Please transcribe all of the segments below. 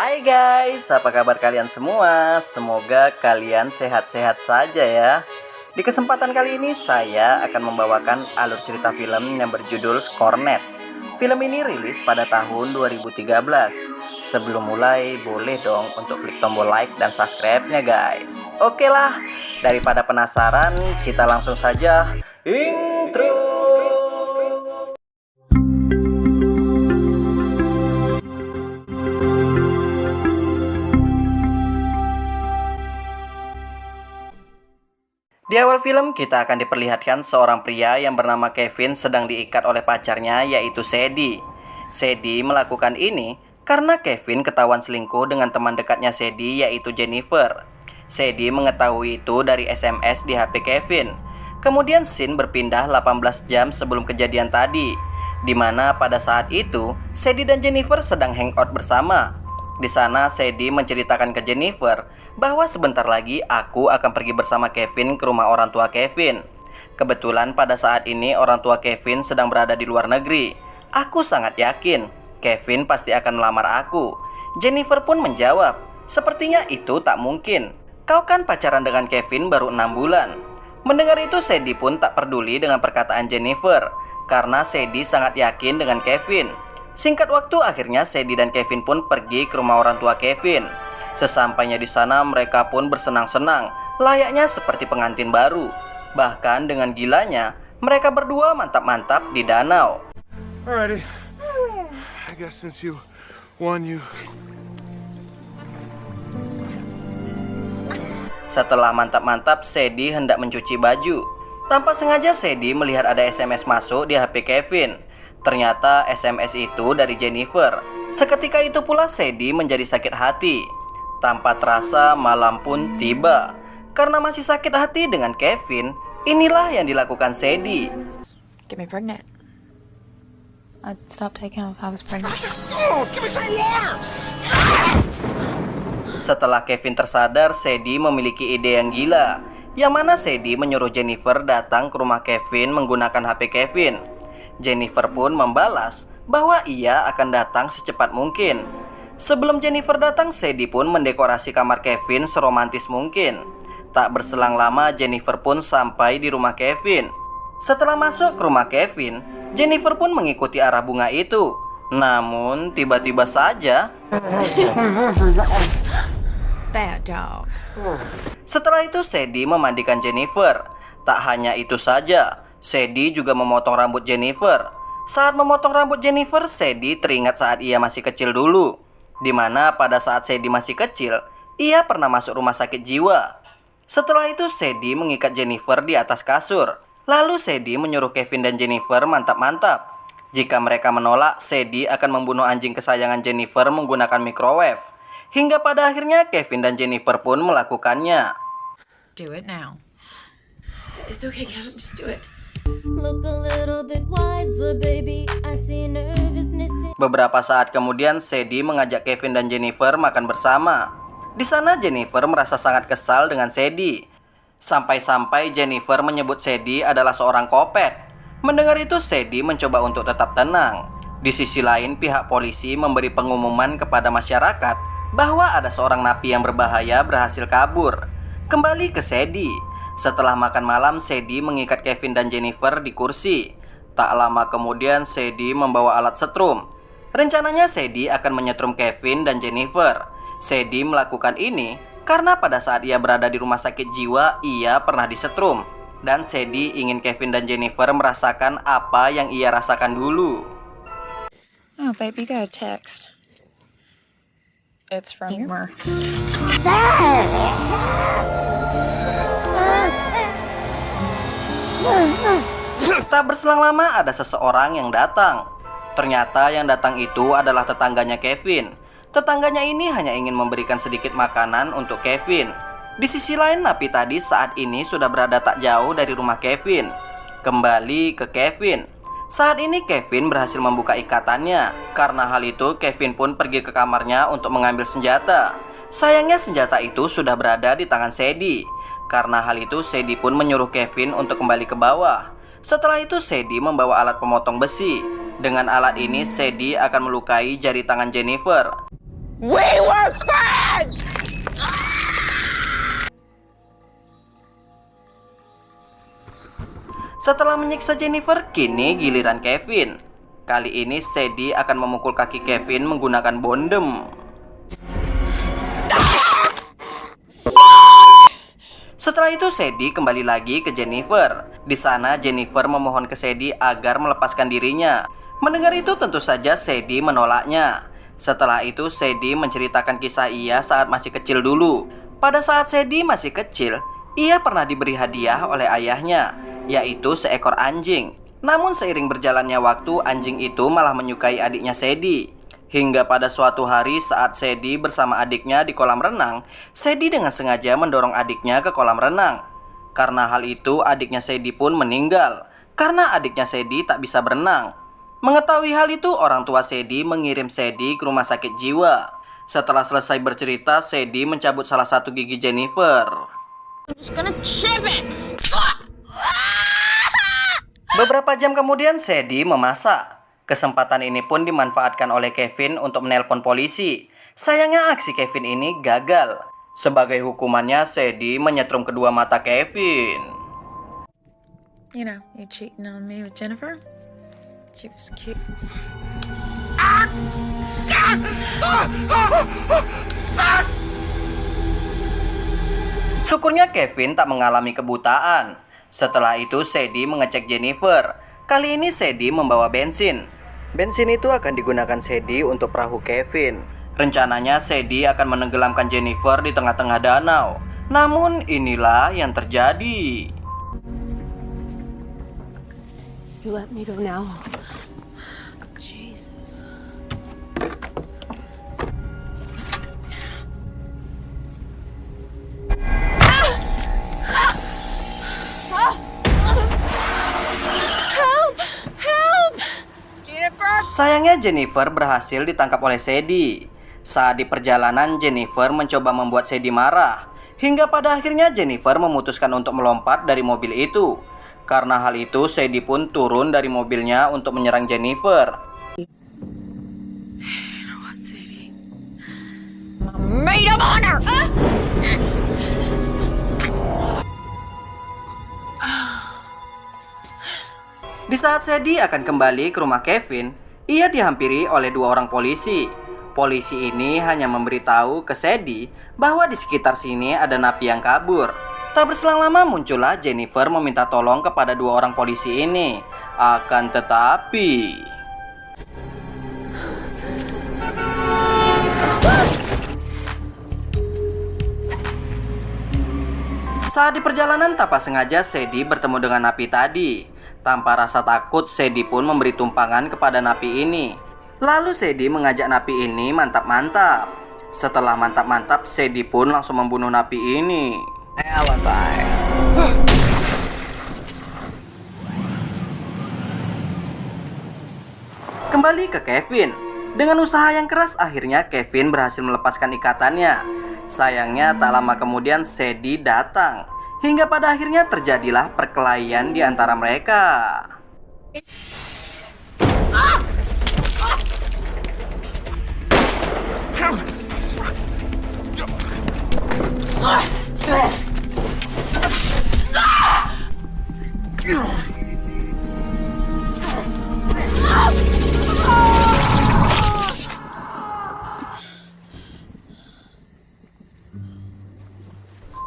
Hai guys, apa kabar kalian semua? Semoga kalian sehat-sehat saja ya. Di kesempatan kali ini saya akan membawakan alur cerita film yang berjudul Skornet. Film ini rilis pada tahun 2013. Sebelum mulai, boleh dong untuk klik tombol like dan subscribe-nya guys. Oke lah, daripada penasaran, kita langsung saja intro. Di awal film kita akan diperlihatkan seorang pria yang bernama Kevin sedang diikat oleh pacarnya yaitu Sadie. Sadie melakukan ini karena Kevin ketahuan selingkuh dengan teman dekatnya Sadie yaitu Jennifer. Sadie mengetahui itu dari SMS di HP Kevin. Kemudian scene berpindah 18 jam sebelum kejadian tadi, di mana pada saat itu Sadie dan Jennifer sedang hangout bersama. Di sana Sadie menceritakan ke Jennifer bahwa sebentar lagi aku akan pergi bersama Kevin ke rumah orang tua Kevin. Kebetulan pada saat ini orang tua Kevin sedang berada di luar negeri. Aku sangat yakin Kevin pasti akan melamar aku. Jennifer pun menjawab, sepertinya itu tak mungkin. Kau kan pacaran dengan Kevin baru 6 bulan. Mendengar itu Sadie pun tak peduli dengan perkataan Jennifer, karena Sadie sangat yakin dengan Kevin. Singkat waktu akhirnya Sadie dan Kevin pun pergi ke rumah orang tua Kevin. Sesampainya di sana mereka pun bersenang-senang, layaknya seperti pengantin baru. Bahkan dengan gilanya, mereka berdua mantap-mantap di danau. Alrighty. I guess since you won, you. Setelah mantap-mantap, Sadie hendak mencuci baju. Tanpa sengaja Sadie melihat ada SMS masuk di HP Kevin. Ternyata SMS itu dari Jennifer. Seketika itu pula Sadie menjadi sakit hati. Tanpa terasa malam pun tiba. Karena masih sakit hati dengan Kevin, inilah yang dilakukan Sadie. Get me pregnant. I'd stop taking off. I was pregnant. Oh, give me some water! Setelah Kevin tersadar, Sadie memiliki ide yang gila. Yang mana Sadie menyuruh Jennifer datang ke rumah Kevin menggunakan HP Kevin. Jennifer pun membalas bahwa ia akan datang secepat mungkin. Sebelum Jennifer datang, Sadie pun mendekorasi kamar Kevin seromantis mungkin. Tak berselang lama, Jennifer pun sampai di rumah Kevin. Setelah masuk ke rumah Kevin, Jennifer pun mengikuti arah bunga itu. Namun, tiba-tiba saja Bad dog. setelah itu Sadie memandikan Jennifer. Tak hanya itu saja, Sadie juga memotong rambut Jennifer. Saat memotong rambut Jennifer, Sadie teringat saat ia masih kecil dulu, dimana pada saat Sadie masih kecil, ia pernah masuk rumah sakit jiwa. Setelah itu Sadie mengikat Jennifer di atas kasur. Lalu Sadie menyuruh Kevin dan Jennifer mantap-mantap. Jika mereka menolak, Sadie akan membunuh anjing kesayangan Jennifer menggunakan microwave. Hingga pada akhirnya Kevin dan Jennifer pun melakukannya. Do it now. It's okay, Kevin. Just do it. Look a little bit wiser, baby. I see nervousness in Beberapa saat kemudian Sadie mengajak Kevin dan Jennifer makan bersama. Di sana Jennifer merasa sangat kesal dengan Sadie. Sampai-sampai Jennifer menyebut Sadie adalah seorang kopet. Mendengar itu Sadie mencoba untuk tetap tenang. Di sisi lain pihak polisi memberi pengumuman kepada masyarakat bahwa ada seorang napi yang berbahaya berhasil kabur. Kembali ke Sadie. Setelah makan malam, Sadie mengikat Kevin dan Jennifer di kursi. Tak lama kemudian Sadie membawa alat setrum. Rencananya Sadie akan menyetrum Kevin dan Jennifer. Sadie melakukan ini karena pada saat ia berada di rumah sakit jiwa, ia pernah disetrum. Dan Sadie ingin Kevin dan Jennifer merasakan apa yang ia rasakan dulu. Oh, babe, you got a text. It's from Ingmar. Tak berselang lama ada seseorang yang datang. Ternyata yang datang itu adalah tetangganya Kevin. Tetangganya ini hanya ingin memberikan sedikit makanan untuk Kevin. Di sisi lain napi tadi saat ini sudah berada tak jauh dari rumah Kevin. Kembali ke Kevin. Saat ini Kevin berhasil membuka ikatannya. Karena hal itu Kevin pun pergi ke kamarnya untuk mengambil senjata. Sayangnya senjata itu sudah berada di tangan Sadie. Karena hal itu Sadie pun menyuruh Kevin untuk kembali ke bawah. Setelah itu Sadie membawa alat pemotong besi. Dengan alat ini Sadie akan melukai jari tangan Jennifer. We were friends! Setelah menyiksa Jennifer, kini giliran Kevin. Kali ini Sadie akan memukul kaki Kevin menggunakan bondem. Setelah itu Sadie kembali lagi ke Jennifer. Di sana Jennifer memohon ke Sadie agar melepaskan dirinya. Mendengar itu tentu saja Sadie menolaknya. Setelah itu Sadie menceritakan kisah ia saat masih kecil dulu. Pada saat Sadie masih kecil, ia pernah diberi hadiah oleh ayahnya, yaitu seekor anjing. Namun seiring berjalannya waktu, anjing itu malah menyukai adiknya Sadie. Hingga pada suatu hari saat Sadie bersama adiknya di kolam renang, Sadie dengan sengaja mendorong adiknya ke kolam renang. Karena hal itu, adiknya Sadie pun meninggal karena adiknya Sadie tak bisa berenang. Mengetahui hal itu, orang tua Sadie mengirim Sadie ke rumah sakit jiwa. Setelah selesai bercerita, Sadie mencabut salah satu gigi Jennifer. Beberapa jam kemudian Sadie memasak. Kesempatan ini pun dimanfaatkan oleh Kevin untuk menelpon polisi. Sayangnya aksi Kevin ini gagal. Sebagai hukumannya, Sadie menyetrum kedua mata Kevin. You know, you cheating on me with Jennifer? She was cute. Syukurnya Kevin tak mengalami kebutaan. Setelah itu Sadie mengecek Jennifer. Kali ini Sadie membawa bensin. Bensin itu akan digunakan Sadie untuk perahu Kevin. Rencananya Sadie akan menenggelamkan Jennifer di tengah-tengah danau. Namun inilah yang terjadi. You let me go now. Jesus. Sayangnya Jennifer berhasil ditangkap oleh Sadie. Saat di perjalanan, Jennifer mencoba membuat Sadie marah. Hingga pada akhirnya Jennifer memutuskan untuk melompat dari mobil itu. Karena hal itu, Sadie pun turun dari mobilnya untuk menyerang Jennifer. You know what, Sadie? I'm made of honor! Di saat Sadie akan kembali ke rumah Kevin, ia dihampiri oleh dua orang polisi. Polisi ini hanya memberitahu ke Sadie bahwa di sekitar sini ada napi yang kabur. Tak berselang lama muncullah Jennifer meminta tolong kepada dua orang polisi ini. Akan tetapi... Saat di perjalanan tanpa sengaja Sadie bertemu dengan napi tadi. Tanpa rasa takut, Sadie pun memberi tumpangan kepada napi ini. Lalu Sadie mengajak napi ini mantap-mantap. Setelah mantap-mantap, Sadie pun langsung membunuh napi ini. Alibi. Kembali ke Kevin. Dengan usaha yang keras, akhirnya Kevin berhasil melepaskan ikatannya. Sayangnya tak lama kemudian Sadie datang. Hingga pada akhirnya terjadilah perkelahian di antara mereka.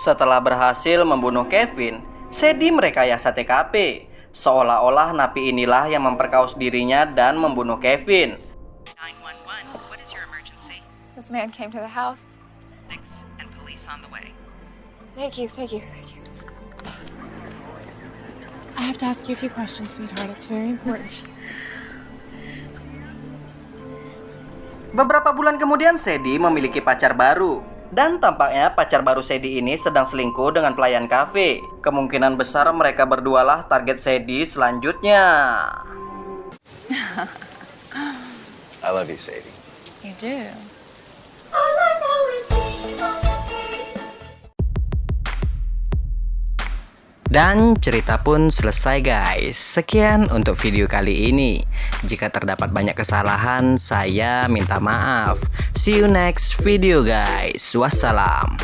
Setelah berhasil membunuh Kevin, Sadie merekayasa TKP. Seolah-olah napi inilah yang memperkaos dirinya dan membunuh Kevin. 911, what is your emergency? This man came to the house. 6 and police on the way. Thank you. I have to ask you a few questions, sweetheart. It's very important. Beberapa bulan kemudian Sadie memiliki pacar baru. Dan tampaknya pacar baru Sadie ini sedang selingkuh dengan pelayan kafe. Kemungkinan besar mereka berdualah target Sadie selanjutnya. I love you, Sadie. You do. Dan cerita pun selesai guys. Sekian untuk video kali ini. Jika terdapat banyak kesalahan, saya minta maaf. See you next video guys. Wassalam.